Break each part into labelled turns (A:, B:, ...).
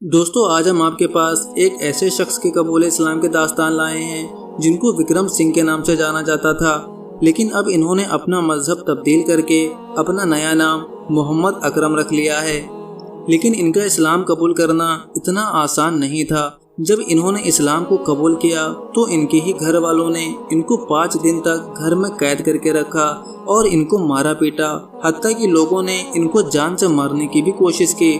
A: दोस्तों, आज हम आपके पास एक ऐसे शख्स के कबूल इस्लाम के दास्तान लाए हैं जिनको विक्रम सिंह के नाम से जाना जाता था, लेकिन अब इन्होंने अपना मजहब तब्दील करके अपना नया नाम मोहम्मद अकरम रख लिया है। लेकिन इनका इस्लाम कबूल करना इतना आसान नहीं था। जब इन्होंने इस्लाम को कबूल किया तो इनके ही घर वालों ने इनको 5 दिन तक घर में कैद करके रखा और इनको मारा पीटा, हत्ता कि लोगों ने इनको जान से मारने की भी कोशिश की।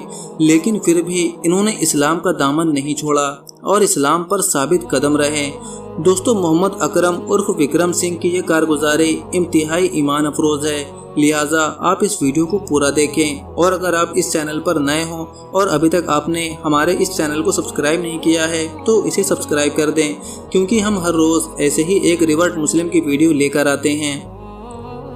A: लेकिन फिर भी इन्होंने इस्लाम का दामन नहीं छोड़ा और इस्लाम पर साबित कदम रहे। दोस्तों, मोहम्मद अकरम उर्फ विक्रम सिंह की ये कारगुजारी इंतहाई ईमान अफरोज है, लिहाजा आप इस वीडियो को पूरा देखें। और अगर आप इस चैनल पर नए हों और अभी तक आपने हमारे इस चैनल को सब्सक्राइब नहीं किया है तो इसे सब्सक्राइब कर दें, क्योंकि हम हर रोज़ ऐसे ही एक रिवर्ट मुस्लिम की वीडियो लेकर आते हैं।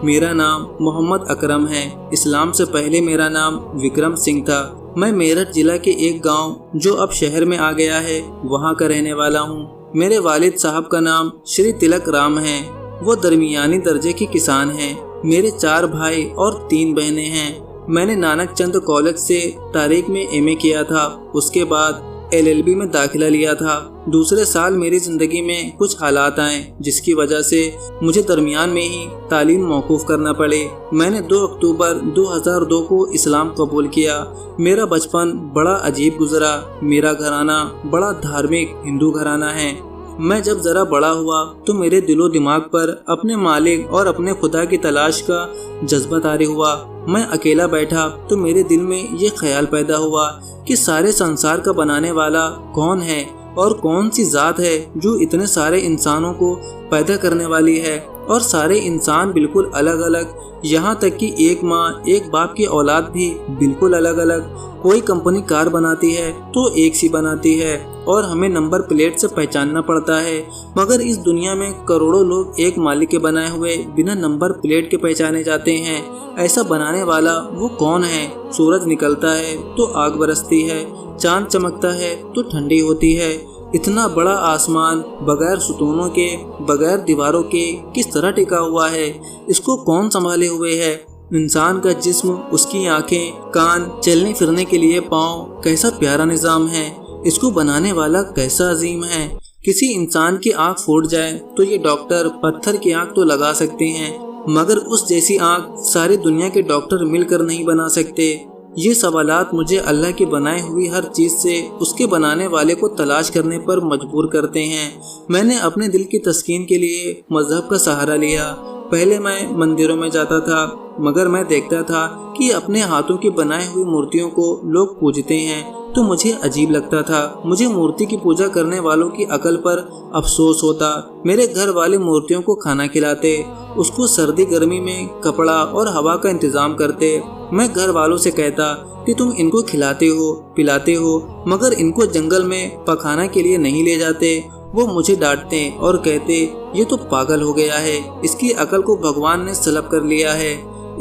A: मेरा नाम मोहम्मद अकरम है। इस्लाम से पहले मेरा नाम विक्रम सिंह था। मैं मेरठ जिला के एक गांव जो अब शहर में आ गया है वहां का रहने वाला हूं। मेरे वालिद साहब का नाम श्री तिलक राम है। वो दरमियानी दर्जे के किसान हैं। मेरे 4 भाई और 3 बहनें हैं। मैंने नानक चंद कॉलेज से तारीख में एमए किया था। उसके बाद एलएलबी में दाखिला लिया था। दूसरे साल मेरी ज़िंदगी में कुछ हालात आए जिसकी वजह से मुझे दरमियान में ही तालीम मौकूफ़ करना पड़े। मैंने 2 अक्टूबर 2002 को इस्लाम कबूल किया। मेरा बचपन बड़ा अजीब गुजरा। मेरा घराना बड़ा धार्मिक हिंदू घराना है। मैं जब ज़रा बड़ा हुआ तो मेरे दिलो दिमाग पर अपने मालिक और अपने खुदा की तलाश का जज्बा तारी हुआ। मैं अकेला बैठा तो मेरे दिल में ये ख्याल पैदा हुआ कि सारे संसार का बनाने वाला कौन है और कौन सी ज़ात है जो इतने सारे इंसानों को पैदा करने वाली है। और सारे इंसान बिल्कुल अलग अलग, यहाँ तक कि एक माँ एक बाप की औलाद भी बिल्कुल अलग अलग। कोई कंपनी कार बनाती है तो एक सी बनाती है और हमें नंबर प्लेट से पहचानना पड़ता है, मगर इस दुनिया में करोड़ों लोग एक मालिक के बनाए हुए बिना नंबर प्लेट के पहचाने जाते हैं। ऐसा बनाने वाला वो कौन है? सूरज निकलता है तो आग बरसती है, चांद चमकता है तो ठंडी होती है। इतना बड़ा आसमान बगैर सुतूनों के, बगैर दीवारों के किस तरह टिका हुआ है? इसको कौन संभाले हुए है? इंसान का जिस्म, उसकी आंखें, कान, चलने फिरने के लिए पाँव, कैसा प्यारा निज़ाम है। इसको बनाने वाला कैसा अजीम है। किसी इंसान की आंख फूट जाए तो ये डॉक्टर पत्थर की आंख तो लगा सकते हैं, मगर उस जैसी आंख सारी दुनिया के डॉक्टर मिलकर नहीं बना सकते। ये सवालात मुझे अल्लाह की बनाई हुई हर चीज़ से उसके बनाने वाले को तलाश करने पर मजबूर करते हैं। मैंने अपने दिल की तस्कीन के लिए मजहब का सहारा लिया। पहले मैं मंदिरों में जाता था, मगर मैं देखता था कि अपने हाथों की बनाई हुई मूर्तियों को लोग पूजते हैं तो मुझे अजीब लगता था। मुझे मूर्ति की पूजा करने वालों की अकल पर अफसोस होता। मेरे घर वाले मूर्तियों को खाना खिलाते, उसको सर्दी गर्मी में कपड़ा और हवा का इंतजाम करते। मैं घर वालों से कहता कि तुम इनको खिलाते हो पिलाते हो, मगर इनको जंगल में पखाना के लिए नहीं ले जाते। वो मुझे डांटते और कहते ये तो पागल हो गया है, इसकी अकल को भगवान ने सलब कर लिया है।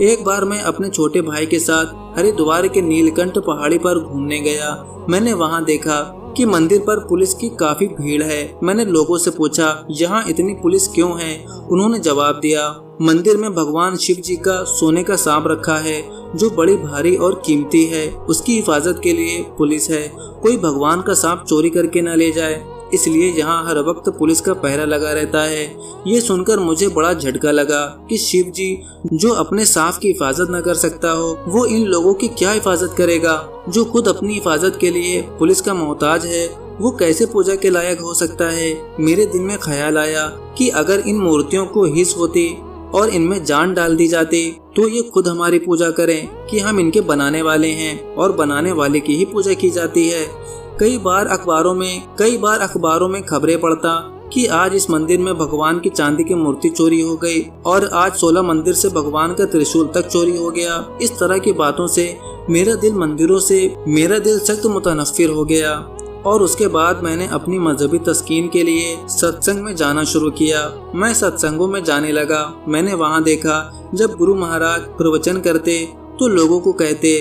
A: एक बार मैं अपने छोटे भाई के साथ हरिद्वार के नीलकंठ पहाड़ी पर घूमने गया। मैंने वहां देखा कि मंदिर पर पुलिस की काफी भीड़ है। मैंने लोगों से पूछा यहाँ इतनी पुलिस क्यों है? उन्होंने जवाब दिया, मंदिर में भगवान शिव जी का सोने का सांप रखा है जो बड़ी भारी और कीमती है। उसकी हिफाजत के लिए पुलिस है, कोई भगवान का सांप चोरी करके न ले जाए, इसलिए यहाँ हर वक्त पुलिस का पहरा लगा रहता है। ये सुनकर मुझे बड़ा झटका लगा कि शिव जी जो अपने सांप की हिफाजत न कर सकता हो, वो इन लोगों की क्या हिफाजत करेगा? जो खुद अपनी हिफाजत के लिए पुलिस का मोहताज है, वो कैसे पूजा के लायक हो सकता है? मेरे दिल में ख्याल आया कि अगर इन मूर्तियों को हिस्स होती और इनमें जान डाल दी जाती तो ये खुद हमारी पूजा करें कि हम इनके बनाने वाले हैं और बनाने वाले की ही पूजा की जाती है। कई बार अखबारों में खबरें पढ़ता कि आज इस मंदिर में भगवान की चांदी की मूर्ति चोरी हो गई और आज 16 मंदिर से भगवान का त्रिशूल तक चोरी हो गया। इस तरह की बातों से मेरा दिल सख्त मुतनफ्फिर हो गया। और उसके बाद मैंने अपनी मजहबी तस्कीन के लिए सत्संग में जाना शुरू किया। मैं सत्संगों में जाने लगा। मैंने वहाँ देखा जब गुरु महाराज प्रवचन करते तो लोगों को कहते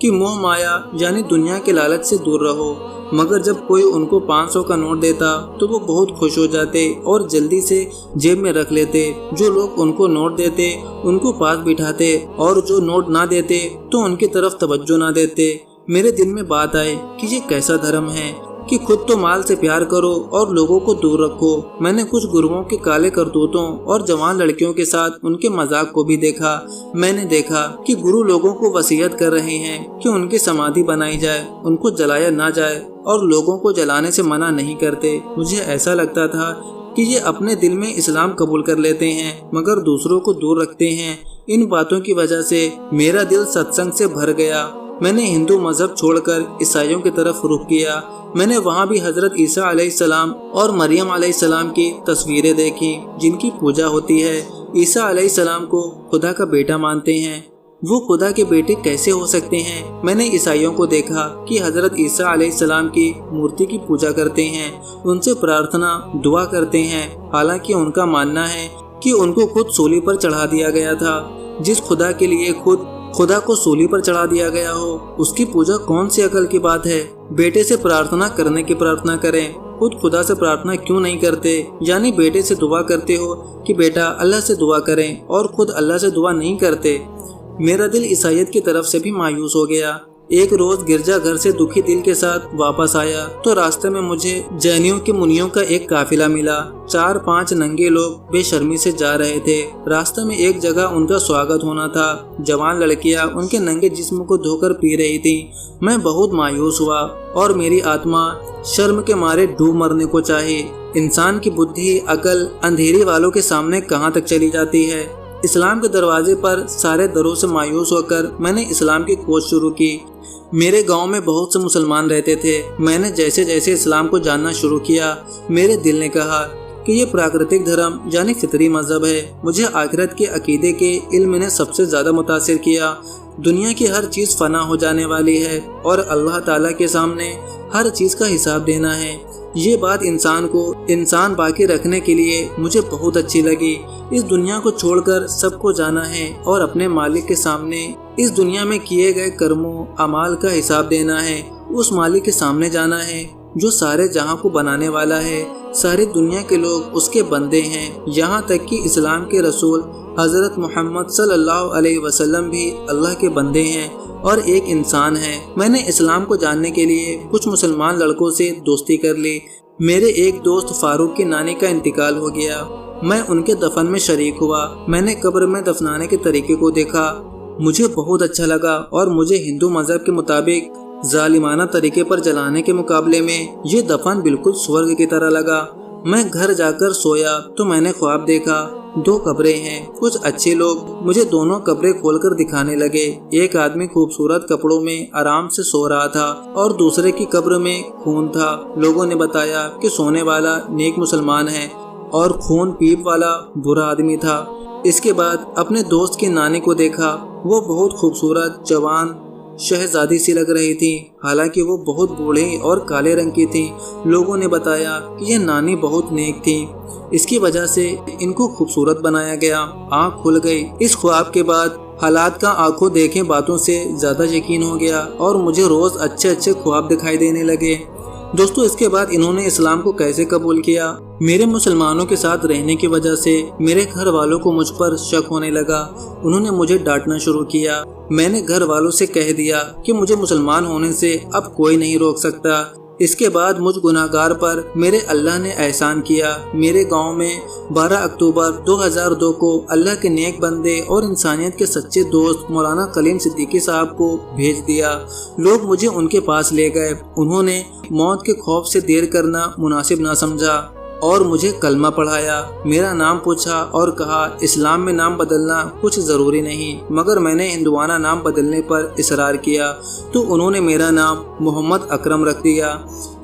A: कि मोह माया यानी दुनिया के लालच से दूर रहो, मगर जब कोई उनको 500 का नोट देता तो वो बहुत खुश हो जाते और जल्दी से जेब में रख लेते। जो लोग उनको नोट देते उनको पास बिठाते और जो नोट ना देते तो उनकी तरफ तवज्जो ना देते। मेरे दिल में बात आए कि ये कैसा धर्म है कि खुद तो माल से प्यार करो और लोगों को दूर रखो। मैंने कुछ गुरुओं के काले करतूतों और जवान लड़कियों के साथ उनके मजाक को भी देखा। मैंने देखा कि गुरु लोगों को वसीयत कर रहे हैं कि उनकी समाधि बनाई जाए, उनको जलाया ना जाए और लोगों को जलाने से मना नहीं करते। मुझे ऐसा लगता था कि ये अपने दिल में इस्लाम कबूल कर लेते हैं मगर दूसरों को दूर रखते हैं। इन बातों की वजह से मेरा दिल सत्संग से भर गया। मैंने हिंदू मजहब छोड़कर ईसाइयों की तरफ रुख किया। मैंने वहाँ भी हजरत ईसा अलैहिस्सलाम और मरियम अलैहिस्सलाम की तस्वीरें देखी जिनकी पूजा होती है। ईसा अलैहिस्सलाम को खुदा का बेटा मानते हैं, वो खुदा के बेटे कैसे हो सकते हैं। मैंने ईसाइयों को देखा कि हजरत ईसा अलैहिस्सलाम की मूर्ति की पूजा करते हैं, उनसे प्रार्थना दुआ करते हैं। हालांकि उनका मानना है कि उनको खुद सूली पर चढ़ा दिया गया था। जिस खुदा के लिए खुद खुदा को सूली पर चढ़ा दिया गया हो उसकी पूजा कौन सी अकल की बात है। बेटे से प्रार्थना करने की प्रार्थना करें, खुद खुदा से प्रार्थना क्यों नहीं करते। यानी बेटे से दुआ करते हो कि बेटा अल्लाह से दुआ करें और खुद अल्लाह से दुआ नहीं करते। मेरा दिल ईसाइयत की तरफ से भी मायूस हो गया। एक रोज गिरजा घर से दुखी दिल के साथ वापस आया तो रास्ते में मुझे जैनियों के मुनियों का एक काफिला मिला। 4-5 नंगे लोग बेशर्मी से जा रहे थे। रास्ते में एक जगह उनका स्वागत होना था। जवान लड़कियां उनके नंगे जिस्म को धोकर पी रही थी। मैं बहुत मायूस हुआ और मेरी आत्मा शर्म के मारे डूब मरने को चाही। इंसान की बुद्धि अकल अंधेरी वालों के सामने कहाँ तक चली जाती है। इस्लाम के दरवाजे पर सारे दरों से मायूस होकर मैंने इस्लाम की खोज शुरू की। मेरे गांव में बहुत से मुसलमान रहते थे। मैंने जैसे जैसे इस्लाम को जानना शुरू किया मेरे दिल ने कहा कि ये प्राकृतिक धर्म यानी फितरी मजहब है। मुझे आखिरत के अकीदे के इल्म ने सबसे ज़्यादा मुतासिर किया। दुनिया की हर चीज़ फना हो जाने वाली है और अल्लाह ताला के सामने हर चीज़ का हिसाब देना है। ये बात इंसान को इंसान बाकी रखने के लिए मुझे बहुत अच्छी लगी। इस दुनिया को छोड़कर सबको जाना है और अपने मालिक के सामने इस दुनिया में किए गए कर्मों अमाल का हिसाब देना है। उस मालिक के सामने जाना है जो सारे जहां को बनाने वाला है। सारी दुनिया के लोग उसके बंदे हैं। यहाँ तक कि इस्लाम के रसूल हज़रत मोहम्मद सल्लल्लाहु अलैहि वसल्लम भी अल्लाह के बंदे हैं और एक इंसान है। मैंने इस्लाम को जानने के लिए कुछ मुसलमान लड़कों से दोस्ती कर ली। मेरे एक दोस्त फारूक की नानी का इंतकाल हो गया। मैं उनके दफन में शरीक हुआ। मैंने कब्र में दफनाने के तरीके को देखा, मुझे बहुत अच्छा लगा और मुझे हिंदू मजहब के मुताबिक जालिमाना तरीके पर जलाने के मुकाबले में ये दफन बिल्कुल स्वर्ग की तरह लगा। मैं घर जाकर सोया तो मैंने ख्वाब देखा 2 कब्रें हैं। कुछ अच्छे लोग मुझे दोनों कब्रें खोलकर दिखाने लगे। एक आदमी खूबसूरत कपड़ों में आराम से सो रहा था और दूसरे की कब्र में खून था। लोगों ने बताया कि सोने वाला नेक मुसलमान है और खून पीप वाला बुरा आदमी था। इसके बाद अपने दोस्त की नानी को देखा। वो बहुत खूबसूरत जवान शहजादी सी लग रही थी, हालांकि वो बहुत बूढ़ी और काले रंग की थी। लोगों ने बताया कि यह नानी बहुत नेक थी, इसकी वजह से इनको खूबसूरत बनाया गया। आँख खुल गई। इस ख्वाब के बाद हालात का आंखों देखे बातों से ज़्यादा यकीन हो गया और मुझे रोज़ अच्छे अच्छे ख्वाब दिखाई देने लगे। दोस्तों, इसके बाद इन्होंने इस्लाम को कैसे कबूल किया। मेरे मुसलमानों के साथ रहने की वजह से मेरे घर वालों को मुझ पर शक होने लगा। उन्होंने मुझे डांटना शुरू किया। मैंने घर वालों से कह दिया कि मुझे मुसलमान होने से अब कोई नहीं रोक सकता। इसके बाद मुझ गुनाहगार पर मेरे अल्लाह ने एहसान किया। मेरे गांव में 12 अक्टूबर 2002 को अल्लाह के नेक बंदे और इंसानियत के सच्चे दोस्त मौलाना कलीम सिद्दीकी साहब को भेज दिया। लोग मुझे उनके पास ले गए। उन्होंने मौत के खौफ से देर करना मुनासिब ना समझा और मुझे कलमा पढ़ाया। मेरा नाम पूछा और कहा इस्लाम में नाम बदलना कुछ ज़रूरी नहीं, मगर मैंने हिंदुआना नाम बदलने पर इसरार किया तो उन्होंने मेरा नाम मोहम्मद अकरम रख दिया।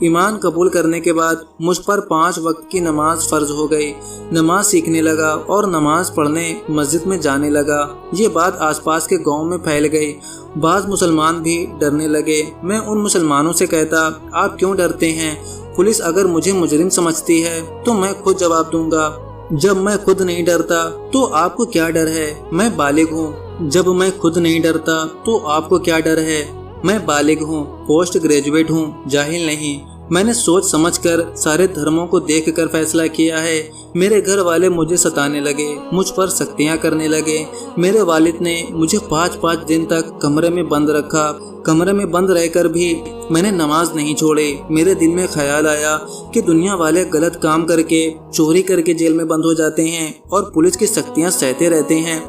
A: ईमान कबूल करने के बाद मुझ पर 5 वक्त की नमाज फ़र्ज हो गई। नमाज सीखने लगा और नमाज पढ़ने मस्जिद में जाने लगा। ये बात आसपास के गाँव में फैल गई। बाज़ मुसलमान भी डरने लगे। मैं उन मुसलमानों से कहता, आप क्यों डरते हैं? पुलिस अगर मुझे मुजरिम समझती है तो मैं खुद जवाब दूंगा। जब मैं खुद नहीं डरता तो आपको क्या डर है? मैं बालिग हूँ। जब मैं खुद नहीं डरता तो आपको क्या डर है? मैं बालिग हूँ, पोस्ट ग्रेजुएट हूँ, जाहिल नहीं। मैंने सोच समझकर सारे धर्मों को देखकर फैसला किया है। मेरे घर वाले मुझे सताने लगे, मुझ पर सख्तियां करने लगे। मेरे वालिद ने मुझे 5-5 दिन तक कमरे में बंद रखा। कमरे में बंद रहकर भी मैंने नमाज नहीं छोड़े। मेरे दिल में ख्याल आया कि दुनिया वाले गलत काम करके, चोरी करके जेल में बंद हो जाते हैं और पुलिस की सख्तियां सहते रहते हैं।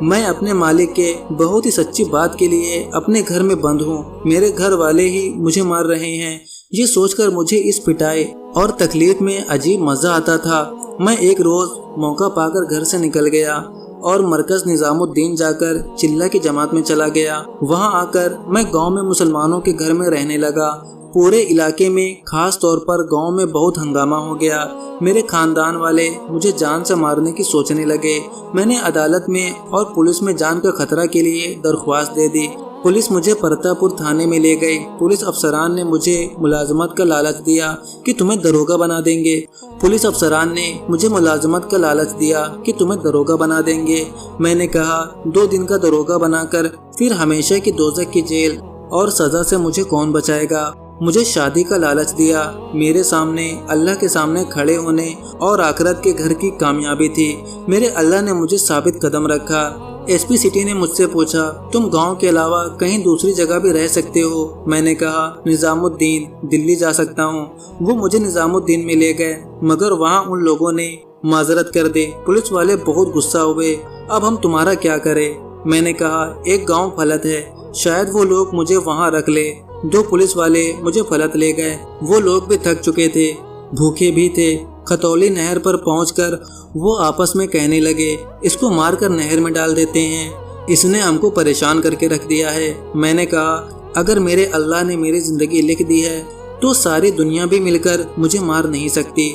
A: मैं अपने मालिक के बहुत ही सच्ची बात के लिए अपने घर में बंद हूँ। मेरे घर वाले ही मुझे मार रहे हैं। ये सोचकर मुझे इस पिटाई और तकलीफ में अजीब मजा आता था। मैं एक रोज मौका पाकर घर से निकल गया और मरकज निजामुद्दीन जाकर चिल्ला की जमात में चला गया। वहां आकर मैं गांव में मुसलमानों के घर में रहने लगा। पूरे इलाके में, खास तौर पर गांव में बहुत हंगामा हो गया। मेरे खानदान वाले मुझे जान से मारने की सोचने लगे। मैंने अदालत में और पुलिस में जान का खतरा के लिए दरख्वास्त दे दी। पुलिस मुझे परतापुर थाने में ले गई। पुलिस अफसरान ने मुझे मुलाजमत का लालच दिया कि तुम्हें दरोगा बना देंगे। पुलिस अफसरान ने मुझे मुलाजमत का लालच दिया कि तुम्हें दरोगा बना देंगे। मैंने कहा 2 दिन का दरोगा बनाकर फिर हमेशा की दोजख की जेल और सजा से मुझे कौन बचाएगा। मुझे शादी का लालच दिया। मेरे सामने अल्लाह के सामने खड़े होने और आखिरत के घर की कामयाबी थी। मेरे अल्लाह ने मुझे साबित कदम रखा। एसपी सिटी ने मुझसे पूछा, तुम गांव के अलावा कहीं दूसरी जगह भी रह सकते हो? मैंने कहा, निजामुद्दीन, दिल्ली जा सकता हूँ। वो मुझे निजामुद्दीन में ले गए, मगर वहाँ उन लोगों ने माजरत कर दी। पुलिस वाले बहुत गुस्सा हुए। अब हम तुम्हारा क्या करें? मैंने कहा, एक गाँव फलत है, शायद वो लोग मुझे वहाँ रख ले। 2 पुलिस वाले मुझे फलत ले गए। वो लोग भी थक चुके थे, भूखे भी थे। खतौली नहर पर पहुंचकर वो आपस में कहने लगे, इसको मारकर नहर में डाल देते हैं, इसने हमको परेशान करके रख दिया है। मैंने कहा, अगर मेरे अल्लाह ने मेरी जिंदगी लिख दी है तो सारी दुनिया भी मिलकर मुझे मार नहीं सकती।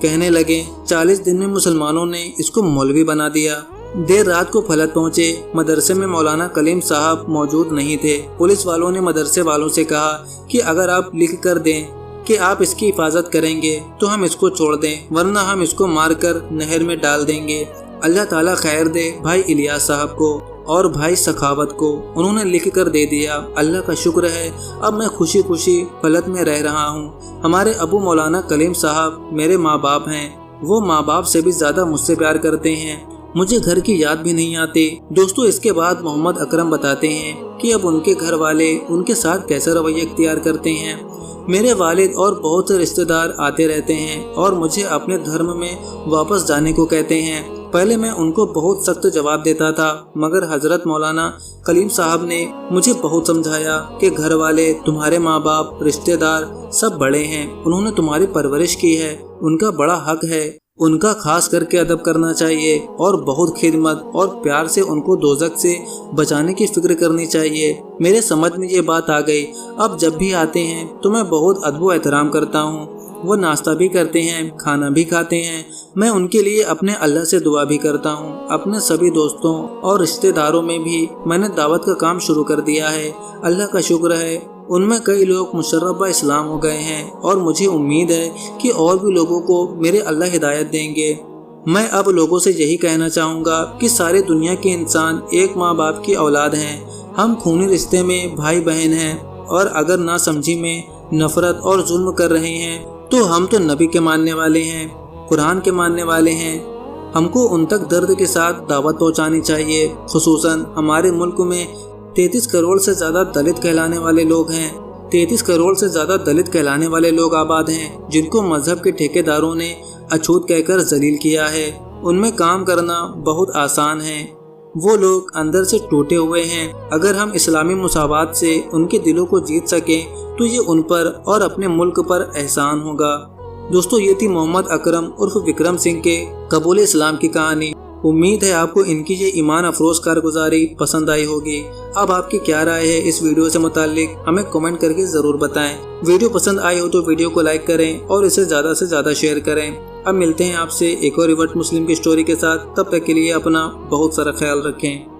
A: कहने लगे, 40 दिन में मुसलमानों ने इसको मौलवी बना दिया। देर रात को फलत पहुंचे। मदरसे में मौलाना कलीम साहब मौजूद नहीं थे। पुलिस वालों ने मदरसे वालों से कहा कि अगर आप लिख कर दें कि आप इसकी हिफाजत करेंगे तो हम इसको छोड़ दें, वरना हम इसको मारकर नहर में डाल देंगे। अल्लाह ताला खैर दे भाई इलियास साहब को और भाई सखावत को। उन्होंने लिख कर दे दिया। अल्लाह का शुक्र है, अब मैं खुशी खुशी फलत में रह रहा हूँ। हमारे अबू मौलाना कलीम साहब मेरे माँ बाप हैं। वो माँ बाप से भी ज्यादा मुझसे प्यार करते हैं। मुझे घर की याद भी नहीं आती। दोस्तों, इसके बाद मोहम्मद अकरम बताते हैं कि अब उनके घर वाले उनके साथ कैसा रवैया इख्तियार करते हैं। मेरे वालिद और बहुत से रिश्तेदार आते रहते हैं और मुझे अपने धर्म में वापस जाने को कहते हैं। पहले मैं उनको बहुत सख्त जवाब देता था, मगर हजरत मौलाना कलीम साहब ने मुझे बहुत समझाया कि घर वाले, तुम्हारे माँ बाप, रिश्तेदार सब बड़े हैं, उन्होंने तुम्हारी परवरिश की है, उनका बड़ा हक है, उनका खास करके अदब करना चाहिए और बहुत खिदमत और प्यार से उनको दोजख से बचाने की फिक्र करनी चाहिए। मेरे समझ में ये बात आ गई। अब जब भी आते हैं तो मैं बहुत अदब एहतराम करता हूँ। वो नाश्ता भी करते हैं, खाना भी खाते हैं। मैं उनके लिए अपने अल्लाह से दुआ भी करता हूँ। अपने सभी दोस्तों और रिश्तेदारों में भी मैंने दावत का काम शुरू कर दिया है। अल्लाह का शुक्र है, उनमें कई लोग मुशर्रफ इस्लाम हो गए हैं और मुझे उम्मीद है कि और भी लोगों को मेरे अल्लाह हिदायत देंगे। मैं अब लोगों से यही कहना चाहूँगा कि सारे दुनिया के इंसान एक माँ बाप की औलाद हैं। हम खूनी रिश्ते में भाई बहन हैं और अगर नासमझी में नफरत और जुल्म कर रहे हैं तो हम तो नबी के मानने वाले हैं, कुरान के मानने वाले हैं। हमको उन तक दर्द के साथ दावत पहुँचानी चाहिए। खुसूसन हमारे मुल्क में 33 करोड़ से ज़्यादा दलित कहलाने वाले लोग हैं। 33 करोड़ से ज़्यादा दलित कहलाने वाले लोग आबाद हैं, जिनको मजहब के ठेकेदारों ने अछूत कहकर जलील किया है। उनमें काम करना बहुत आसान है। वो लोग अंदर से टूटे हुए हैं। अगर हम इस्लामी मुसावात से उनके दिलों को जीत सकें तो ये उन पर और अपने मुल्क पर एहसान होगा। दोस्तों, ये थी मोहम्मद अकरम उर्फ विक्रम सिंह के कबूल इस्लाम की कहानी। उम्मीद है आपको इनकी ये ईमान अफरोज कारगुजारी पसंद आई होगी। अब आपकी क्या राय है इस वीडियो से मुताल्लिक, हमें कमेंट करके ज़रूर बताएं। वीडियो पसंद आई हो तो वीडियो को लाइक करें और इसे ज़्यादा से ज़्यादा शेयर करें। अब मिलते हैं आपसे एक और रिवर्ट मुस्लिम की स्टोरी के साथ। तब तक के लिए अपना बहुत सारा ख्याल रखें।